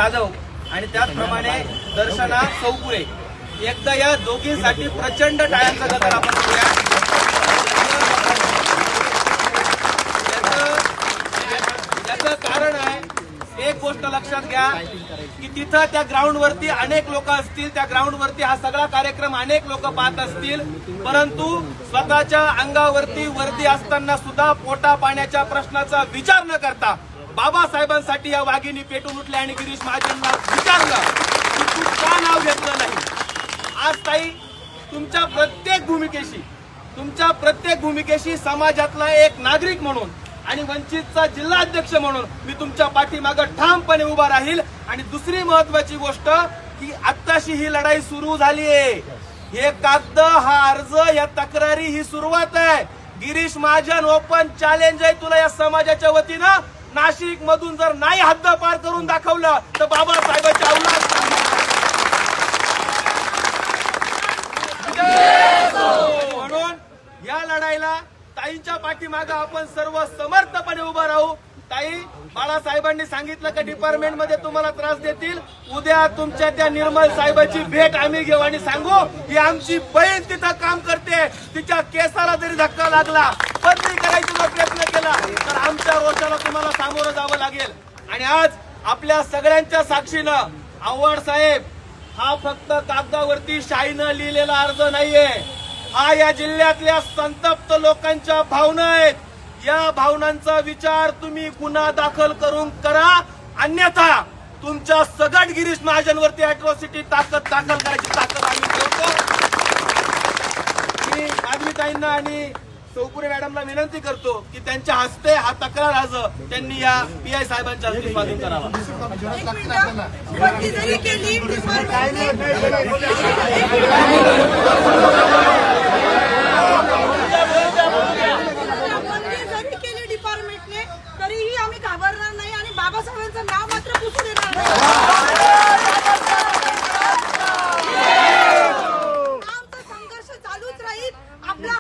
जाधव आणि त्याचप्रमाणे दर्शना चौगुले एकदा या दोघींसाठी प्रचंड टाळ्यांचा गजर आपण करूया। याचं कारण आहे, एक गोष्ट लक्षात घ्या की तिथं त्या ग्राउंडवरती अनेक लोक असतील, त्या ग्राउंडवरती हा सगळा कार्यक्रम अनेक लोक पाहत असतील, परंतु स्वतःच्या अंगावरती वर्दी असताना सुद्धा पोटा पाण्याच्या प्रश्नाचा विचार न करता बाबासाहेबांसाठी या वाघिणी पेटून उठल्या आणि गिरीश महाजनला विचारलं की तू का नाव घेतलं नाही। आज ताई तुमच्या प्रत्येक भूमिकेशी समाजातला एक नागरिक म्हणून आणि वंचितचा जिल्हाध्यक्ष म्हणून मी तुमच्या पाठीमागे ठामपणे उभा राहील। आणि दुसरी महत्वाची गोष्ट की आत्ताशी ही लढाई सुरू झाली आहे, हे कागद, हा अर्ज, या तक्रारी ही सुरुवात आहे। गिरीश महाजन ओपन चॅलेंज आहे तुला या समाजाच्या वतीनं। नाशिक मधून जर नाही हद्द पार करून दाखवलं तर बाबासाहेबांच्या औलाद म्हणून या लढाईला ताईंच्या पाठीमागे आपण सर्व समर्थपणे उभा राहू। ताई, बाळासाहेबांनी सांगितलं की डिपार्टमेंट मध्ये तुम्हाला त्रास देतील, उद्या तुमच्या त्या निर्मल साहेबांची भेट आम्ही घेऊ आणि सांगू की आमची बहीण तिथं काम करते, तिच्या केसाला जरी धक्का लागला, बदली करायचा प्रयत्न केला तर आमच्या रोषाला तुम्हाला सामोरं जावं लागेल। आणि आज आपल्या सगळ्यांच्या साक्षीनं आव्हाड साहेब, हा फक्त कागदावरती शाईनं लिहिलेला अर्ज नाहीये, हा या जिल्ह्यातल्या संतप्त लोकांच्या भावना आहेत। या भावनांचा विचार तुम्ही गुन्हा दाखल करून करा, अन्यथा तुमच्या सगट गिरीश महाजनवरती अॅट्रॉसिटी दाखल करायची ताकद आम्ही ठेवतो। मी माधवीताईंना आणि चौगुले मॅडमला विनंती करतो की त्यांच्या हस्ते हा तक्रार अर्ज त्यांनी या पीआय साहेबांच्या हस्ते स्वाधीन करावा। डिपार्टमेंटने तरीही आम्ही घाबरणार नाही आणि बाबासाहेबांचं नाव मात्र पुसू देणार नाही।